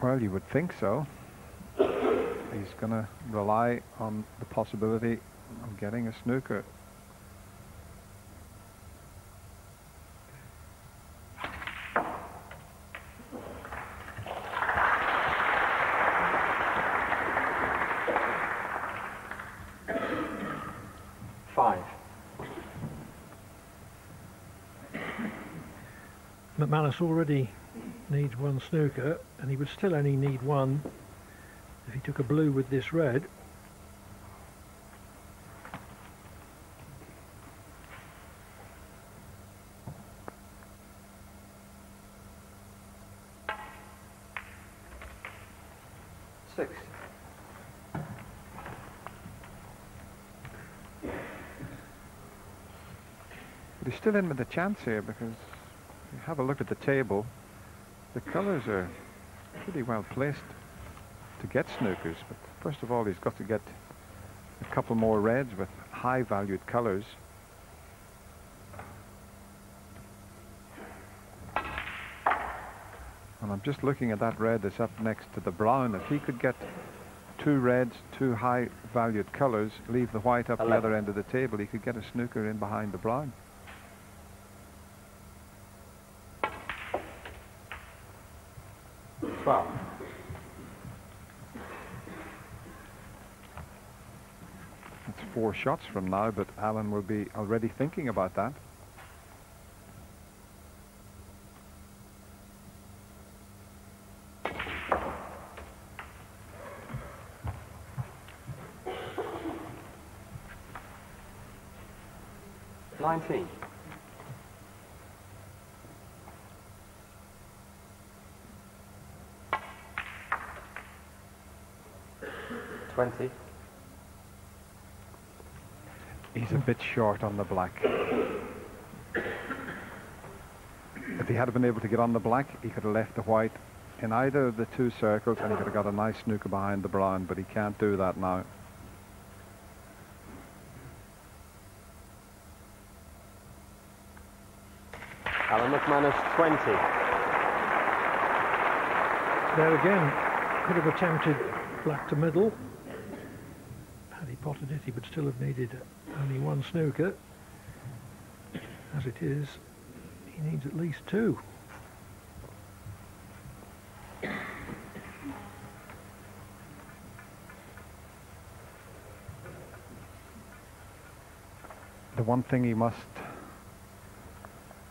Well, you would think so. He's going to rely on the possibility of getting a snooker. McManus already needs one snooker, and he would still only need one if he took a blue with this red. Six. But he's still in with a chance here, because if you have a look at the table, the colours are pretty well placed to get snookers. But first of all, he's got to get a couple more reds with high valued colours. And I'm just looking at that red that's up next to the brown. If he could get two reds, two high valued colours, leave the white up the other end of the table, he could get a snooker in behind the brown. That's 4 shots from now, but Alan will be already thinking about that. $19. 20. He's a bit short on the black. If he had been able to get on the black, he could have left the white in either of the two circles, and he could have got a nice snooker behind the brown, but he can't do that now. Alan McManus, 20. There again, could have attempted black to middle. Had he potted it, he would still have needed only one snooker. As it is, he needs at least 2. The one thing he must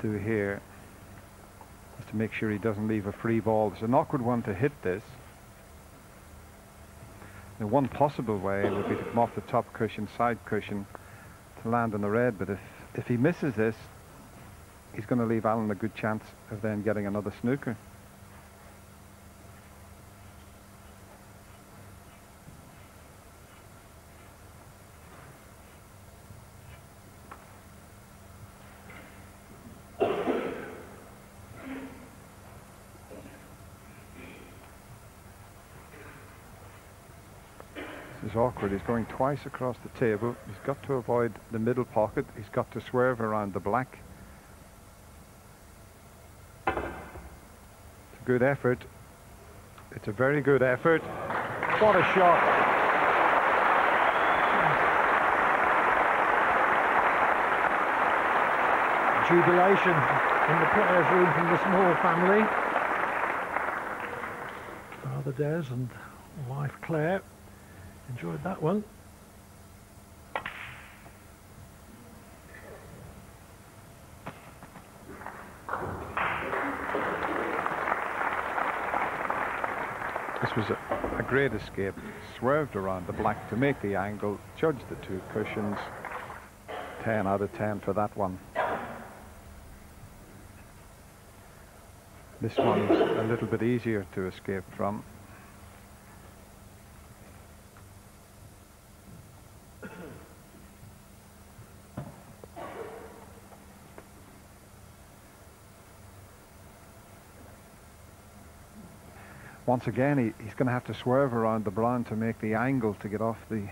do here is to make sure he doesn't leave a free ball. It's an awkward one to hit this. The one possible way would be to come off the top cushion, side cushion, to land on the red, but if he misses this, he's going to leave Alan a good chance of then getting another snooker. This is awkward. He's going twice across the table. He's got to avoid the middle pocket. He's got to swerve around the black. It's a good effort. It's a very good effort. What a shot. Jubilation in the players' room from the Small family. Father Des and wife Claire enjoyed that one. This was a great escape. Swerved around the black to make the angle, judged the two cushions. 10 out of 10 for that one. This one's a little bit easier to escape from. Once again, he's going to have to swerve around the brown to make the angle to get off the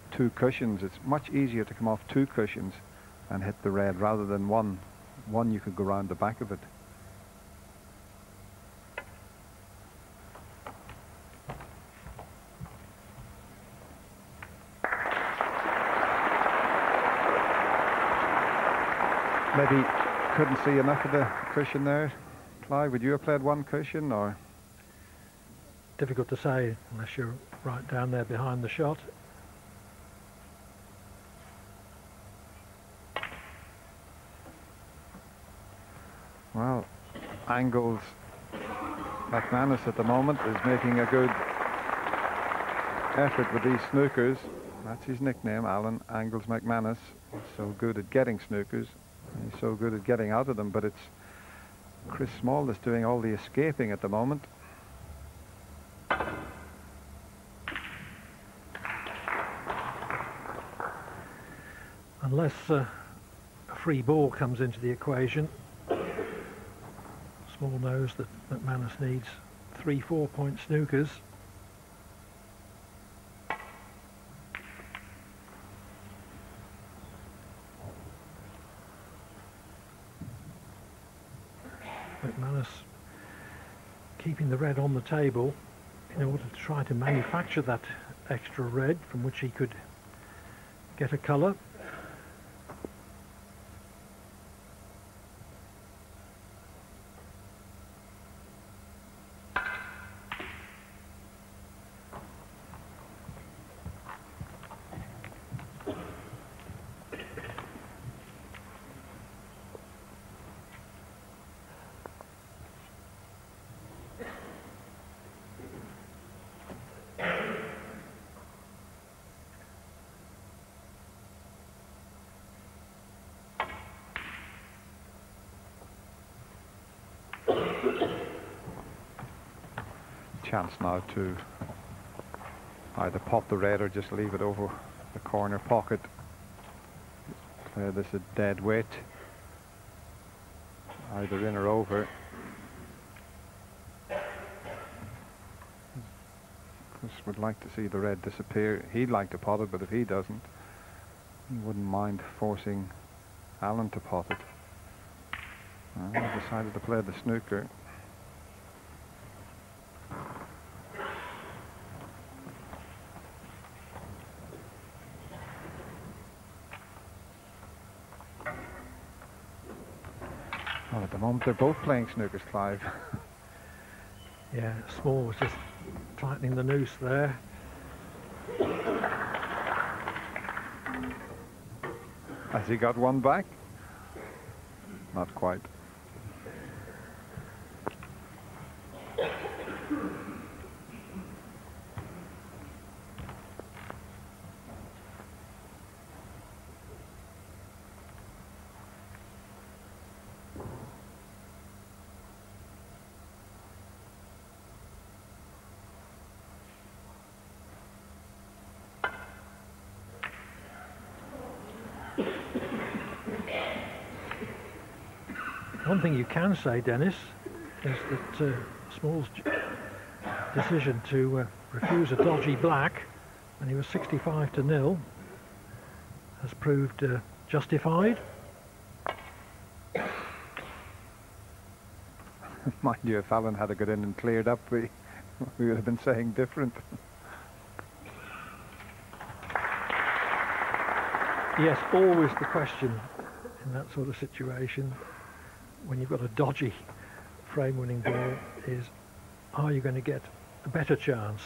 two cushions. It's much easier to come off two cushions and hit the red rather than one. One, you could go round the back of it. maybe couldn't see enough of the cushion there. Clive, would you have played one cushion, or? Difficult to say unless you're right down there behind the shot. Well, Angles McManus at the moment is making a good effort with these snookers. That's his nickname, Alan Angles McManus. He's so good at getting snookers, and he's so good at getting out of them, but it's Chris Small that's doing all the escaping at the moment. Unless a free ball comes into the equation, Small knows that McManus needs 3 4-point snookers. McManus keeping the red on the table in order to try to manufacture that extra red from which he could get a colour. Chance now to either pot the red or just leave it over the corner pocket. Play this a dead weight, either in or over. Chris would like to see the red disappear. He'd like to pot it, but if he doesn't, he wouldn't mind forcing Alan to pot it. He decided to play the snooker. Well, at the moment they're both playing snookers, Clive. Yeah, Small was just tightening the noose there. Has he got one back? Not quite. One thing you can say, Dennis, is that Small's decision to refuse a dodgy black when he was 65-0 has proved justified. Mind you, if Alan had got in and cleared up, we would have been saying different. Yes, always the question in that sort of situation, when you've got a dodgy frame-winning ball, is are you going to get a better chance?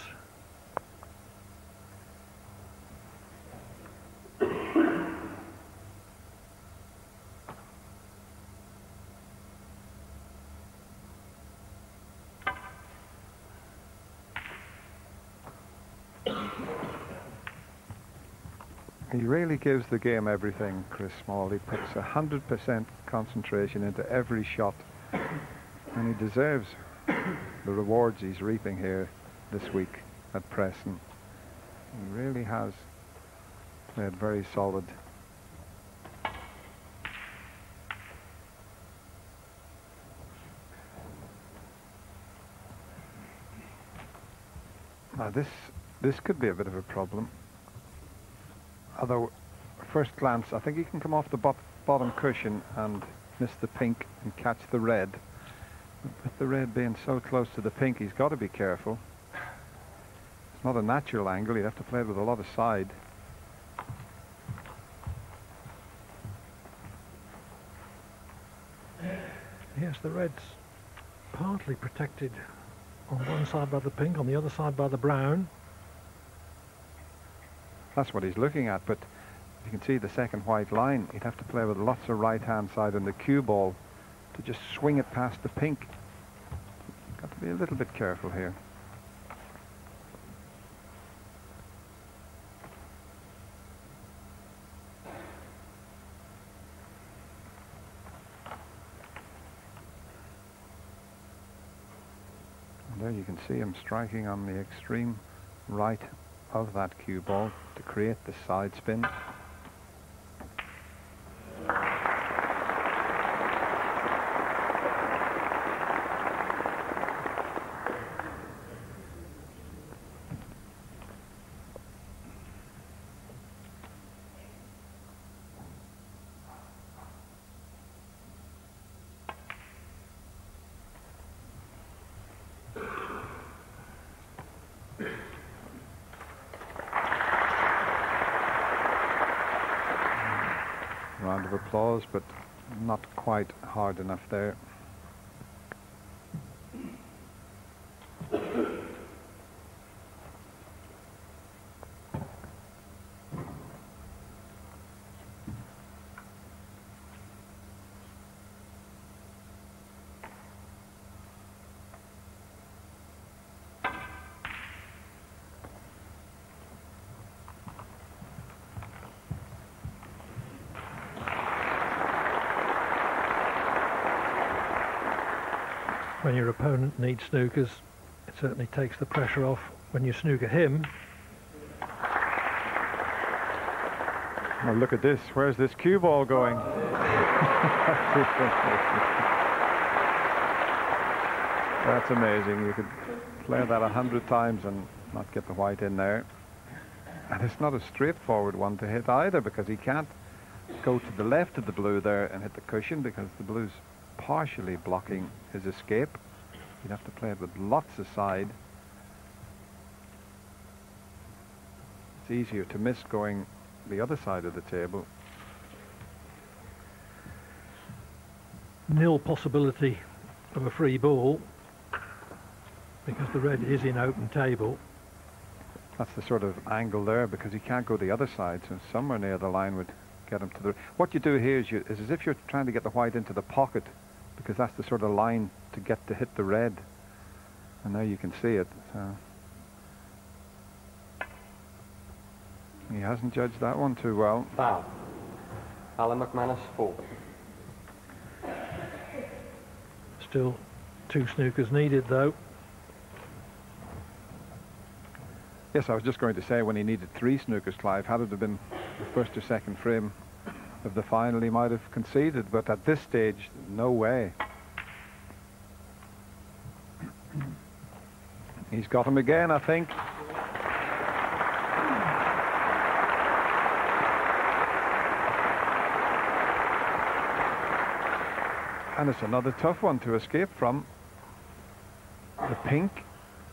He really gives the game everything, Chris Small. He puts 100% concentration into every shot, and he deserves the rewards he's reaping here this week at Preston. He really has played very solid. Now this could be a bit of a problem. Although, first glance, I think he can come off the bottom cushion and miss the pink and catch the red. With the red being so close to the pink, he's got to be careful. It's not a natural angle. He'd have to play it with a lot of side. the red's partly protected on one side by the pink, on the other side by the brown. That's what he's looking at, but you can see the second white line. He'd have to play with lots of right-hand side on the cue ball to just swing it past the pink. Got to be a little bit careful here. And there you can see him striking on the extreme right of that cue ball to create the side spin. Round of applause, but not quite hard enough there. When your opponent needs snookers, it certainly takes the pressure off when you snooker him. Oh, look at this. Where's this cue ball going? That's amazing. You could play that 100 times and not get the white in there. And it's not a straightforward one to hit either, because he can't go to the left of the blue there and hit the cushion because the blue's partially blocking his escape. You'd have to play it with lots of side. It's easier to miss going the other side of the table. Nil possibility of a free ball because the red is in open table. That's the sort of angle there, because he can't go the other side, so somewhere near the line would get him to the... What you do here is as if you're trying to get the white into the pocket, because that's the sort of line to get to hit the red. And now you can see it. So he hasn't judged that one too well. Foul. Alan McManus, 4. Still 2 snookers needed though. Yes, I was just going to say, when he needed 3 snookers, Clive, had it have been the first or second frame of the final, he might have conceded, but at this stage, no way. He's got him again, I think. And it's another tough one to escape from. The pink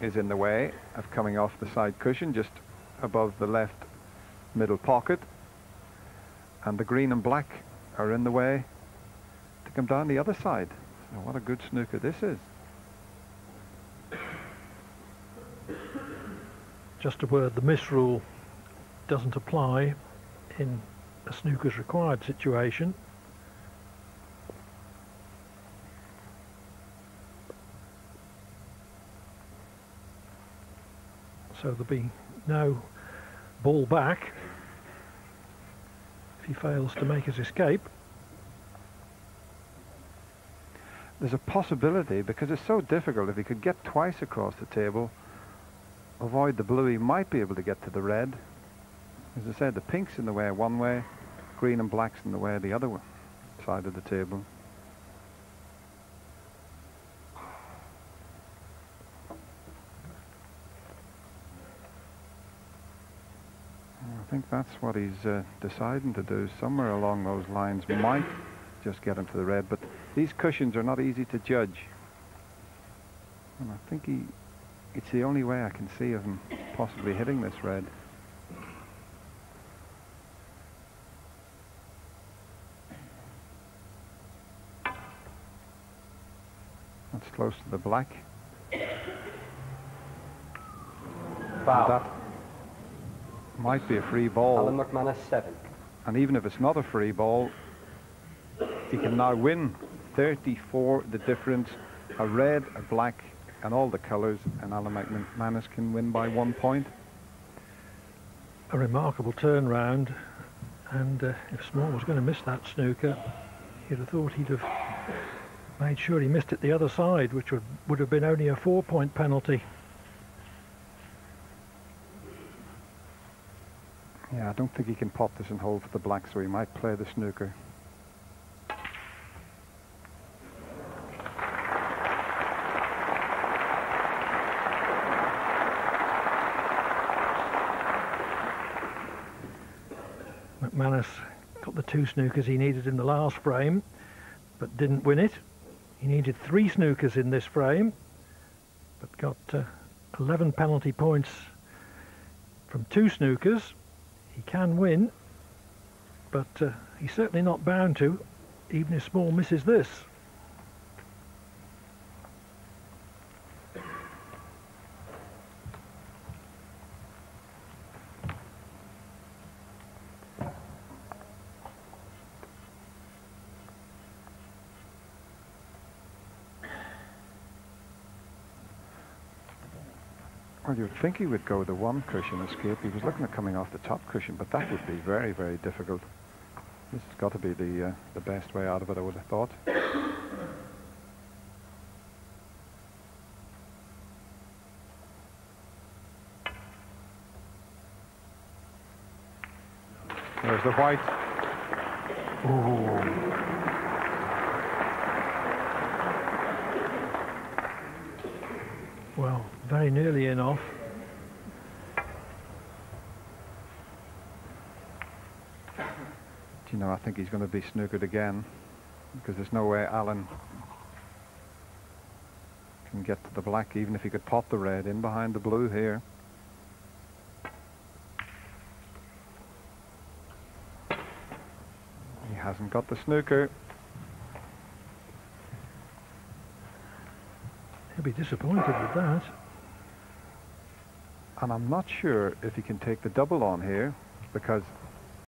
is in the way of coming off the side cushion just above the left middle pocket, and the green and black are in the way to come down the other side. So what a good snooker this is. Just a word, the miss rule doesn't apply in a snooker's required situation. So there'll be no ball back if he fails to make his escape. There's a possibility, because it's so difficult, if he could get twice across the table, avoid the blue, he might be able to get to the red. As I said, the pink's in the way one way, green and black's in the way the other side of the table. I think that's what he's deciding to do. Somewhere along those lines might just get him to the red, but these cushions are not easy to judge. And I think it's the only way I can see of him possibly hitting this red. That's close to the black. Foul. That might be a free ball. Alan McManus 7. And even if it's not a free ball, he can now win 34 the difference. A red, a black, and all the colours, and Alan McManus can win by 1 point. A remarkable turnaround, and if Small was going to miss that snooker, you'd have thought he'd have made sure he missed it the other side, which would have been only a 4-point penalty. Yeah, I don't think he can pot this and hold for the black, so he might play the snooker. McManus got the 2 snookers he needed in the last frame, but didn't win it. He needed 3 snookers in this frame, but got 11 penalty points from 2 snookers. He can win, but he's certainly not bound to, even if Small misses this. Well, you'd think he would go the 1 cushion escape. He was looking at coming off the top cushion, but that would be very, very difficult. This has got to be the best way out of it, I would have thought. There's the white. Ooh. Well, very nearly in off. Do you know, I think he's going to be snookered again, because there's no way Alan can get to the black, even if he could pot the red in behind the blue here. He hasn't got the snooker. He'll be disappointed with that. And I'm not sure if he can take the double on here, because